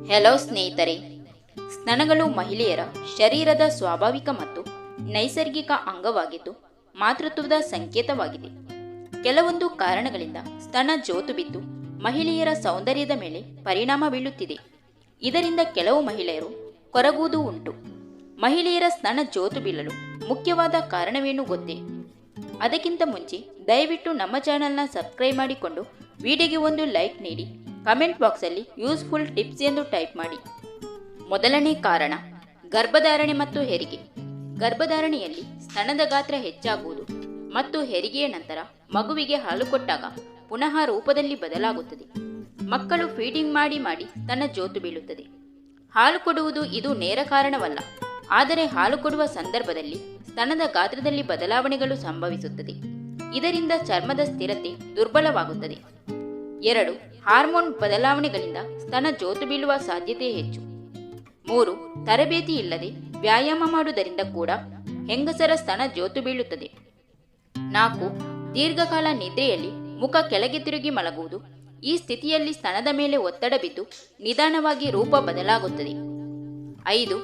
Hello ಸ್ನೇಹಿತರೆ, ಸ್ತನಗಳು ಮಹಿಳೆಯರ ಶರೀರದ ಸ್ವಾಭಾವಿಕ ಮತ್ತು ನೈಸರ್ಗಿಕ ಅಂಗವಾಗಿದ್ದು ಮಾತೃತ್ವದ ಸಂಕೇತವಾಗಿದೆ. ಕೆಲವೊಂದು ಕಾರಣಗಳಿಂದ ಸ್ತನ ಜೋತು ಬಿದ್ದು ಮಹಿಳೆಯರ ಸೌಂದರ್ಯದ ಮೇಲೆ ಪರಿಣಾಮ ಬೀಳುತ್ತಿದೆ. ಇದರಿಂದ ಕೆಲವು ಮಹಿಳೆಯರು ಕೊರಗುವುದು ಉಂಟು. ಮಹಿಳೆಯರ ಸ್ತನ ಜೋತು ಬೀಳಲು ಮುಖ್ಯವಾದ ಕಾರಣವೇನು ಗೊತ್ತೇ? ಅದಕ್ಕಿಂತ ಮುಂಚೆ ದಯವಿಟ್ಟು ನಮ್ಮ ಚಾನೆಲ್ನ ಸಬ್ಸ್ಕ್ರೈಬ್ ಮಾಡಿಕೊಂಡು ವಿಡಿಯೋಗೆ ಒಂದು ಲೈಕ್ ನೀಡಿ, ಕಮೆಂಟ್ ಬಾಕ್ಸಲ್ಲಿ ಯೂಸ್ಫುಲ್ ಟಿಪ್ಸ್ ಎಂದು ಟೈಪ್ ಮಾಡಿ. ಮೊದಲನೇ ಕಾರಣ, ಗರ್ಭಧಾರಣೆ ಮತ್ತು ಹೆರಿಗೆ. ಗರ್ಭಧಾರಣೆಯಲ್ಲಿ ಸ್ತನದ ಗಾತ್ರ ಹೆಚ್ಚಾಗುವುದು ಮತ್ತು ಹೆರಿಗೆಯ ನಂತರ ಮಗುವಿಗೆ ಹಾಲು ಕೊಟ್ಟಾಗ ಪುನಃ ರೂಪದಲ್ಲಿ ಬದಲಾಗುತ್ತದೆ. ಮಕ್ಕಳು ಫೀಡಿಂಗ್ ಮಾಡಿ ಮಾಡಿ ಸ್ತನ ಜೋತು ಬೀಳುತ್ತದೆ. ಹಾಲು ಕೊಡುವುದು ಇದು ನೇರ ಕಾರಣವಲ್ಲ, ಆದರೆ ಹಾಲು ಕೊಡುವ ಸಂದರ್ಭದಲ್ಲಿ ಸ್ತನದ ಗಾತ್ರದಲ್ಲಿ ಬದಲಾವಣೆಗಳು ಸಂಭವಿಸುತ್ತದೆ. ಇದರಿಂದ ಚರ್ಮದ ಸ್ಥಿರತೆ ದುರ್ಬಲವಾಗುತ್ತದೆ. 2. ಹಾರ್ಮೋನ್ ಬದಲಾವಣೆಗಳಿಂದ ಸ್ತನ ಜೋತು ಬೀಳುವ ಸಾಧ್ಯತೆ ಹೆಚ್ಚು. 3. ತರಬೇತಿ ಇಲ್ಲದೆ ವ್ಯಾಯಾಮ ಮಾಡುವುದರಿಂದ ಕೂಡ ಹೆಂಗಸರ ಸ್ತನ ಜೋತು ಬೀಳುತ್ತದೆ. 4. ದೀರ್ಘಕಾಲ ನಿದ್ರೆಯಲ್ಲಿ ಮುಖ ಕೆಳಗೆ ತಿರುಗಿ ಮಲಗುವುದು. ಈ ಸ್ಥಿತಿಯಲ್ಲಿ ಸ್ತನದ ಮೇಲೆ ಒತ್ತಡ ಬಿದ್ದು ನಿಧಾನವಾಗಿ ರೂಪ ಬದಲಾಗುತ್ತದೆ. 5.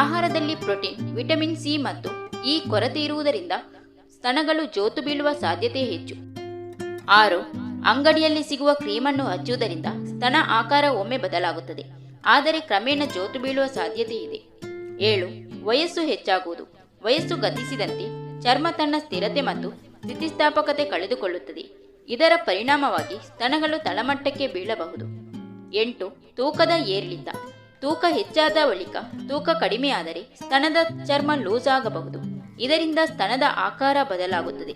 ಆಹಾರದಲ್ಲಿ ಪ್ರೋಟೀನ್, ವಿಟಮಿನ್ ಸಿ ಮತ್ತು ಇ ಕೊರತೆ ಇರುವುದರಿಂದ ಸ್ತನಗಳು ಜೋತು ಬೀಳುವ ಸಾಧ್ಯತೆ ಹೆಚ್ಚು. 6. ಅಂಗಡಿಯಲ್ಲಿ ಸಿಗುವ ಕ್ರೀಮನ್ನು ಹಚ್ಚುವುದರಿಂದ ಸ್ತನ ಆಕಾರ ಒಮ್ಮೆ ಬದಲಾಗುತ್ತದೆ, ಆದರೆ ಕ್ರಮೇಣ ಜೋತು ಬೀಳುವ ಸಾಧ್ಯತೆ ಇದೆ. 7. ವಯಸ್ಸು ಹೆಚ್ಚಾಗುವುದು. ವಯಸ್ಸು ಗತಿಸಿದಂತೆ ಚರ್ಮ ತನ್ನ ಸ್ಥಿರತೆ ಮತ್ತು ಸ್ಥಿತಿಸ್ಥಾಪಕತೆ ಕಳೆದುಕೊಳ್ಳುತ್ತದೆ. ಇದರ ಪರಿಣಾಮವಾಗಿ ಸ್ತನಗಳು ತಳಮಟ್ಟಕ್ಕೆ ಬೀಳಬಹುದು. 8. ತೂಕದ ಏರಿಳಿತ. ತೂಕ ಹೆಚ್ಚಾದ ಬಳಿಕ ತೂಕ ಕಡಿಮೆಯಾದರೆ ಸ್ತನದ ಚರ್ಮ ಲೂಸ್ ಆಗಬಹುದು. ಇದರಿಂದ ಸ್ತನದ ಆಕಾರ ಬದಲಾಗುತ್ತದೆ.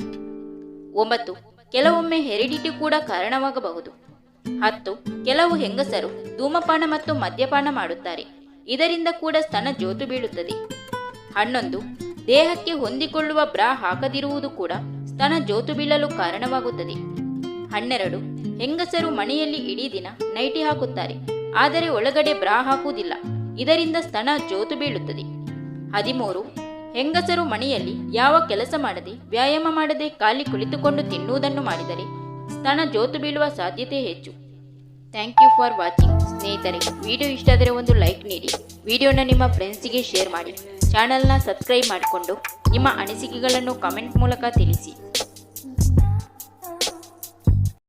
9. ಕೆಲವೊಮ್ಮೆ ಹೆರಿಡಿಟಿ ಕೂಡ ಕಾರಣವಾಗಬಹುದು. 10. ಕೆಲವು ಹೆಂಗಸರು ಧೂಮಪಾನ ಮತ್ತು ಮದ್ಯಪಾನ ಮಾಡುತ್ತಾರೆ. ಇದರಿಂದ ಕೂಡ ಸ್ತನ ಜೋತು ಬೀಳುತ್ತದೆ. 11. ದೇಹಕ್ಕೆ ಹೊಂದಿಕೊಳ್ಳುವ ಬ್ರಾ ಹಾಕದಿರುವುದು ಕೂಡ ಸ್ತನ ಜೋತು ಬೀಳಲು ಕಾರಣವಾಗುತ್ತದೆ. 12. ಹೆಂಗಸರು ಮನೆಯಲ್ಲಿ ಇಡೀ ದಿನ ನೈಟಿ ಹಾಕುತ್ತಾರೆ, ಆದರೆ ಒಳಗಡೆ ಬ್ರಾ ಹಾಕುವುದಿಲ್ಲ. ಇದರಿಂದ ಸ್ತನ ಜೋತು ಬೀಳುತ್ತದೆ. 13. ಹೆಂಗಸರು ಮನೆಯಲ್ಲಿ ಯಾವ ಕೆಲಸ ಮಾಡದೆ, ವ್ಯಾಯಾಮ ಮಾಡದೆ ಖಾಲಿ ಕುಳಿತುಕೊಂಡು ತಿನ್ನುವುದನ್ನು ಮಾಡಿದರೆ ಸ್ತನ ಜೋತು ಬೀಳುವ ಸಾಧ್ಯತೆ ಹೆಚ್ಚು. Thank you for watching. ಸ್ನೇಹಿತರೆ, ವಿಡಿಯೋ ಇಷ್ಟ ಆದರೆ ಒಂದು ಲೈಕ್ ನೀಡಿ, ವಿಡಿಯೋನ ನಿಮ್ಮ ಫ್ರೆಂಡ್ಸಿಗೆ ಶೇರ್ ಮಾಡಿ, ಚಾನಲ್ನ ಸಬ್ಸ್ಕ್ರೈಬ್ ಮಾಡಿಕೊಂಡು ನಿಮ್ಮ ಅನಿಸಿಕೆಗಳನ್ನು ಕಮೆಂಟ್ ಮೂಲಕ ತಿಳಿಸಿ.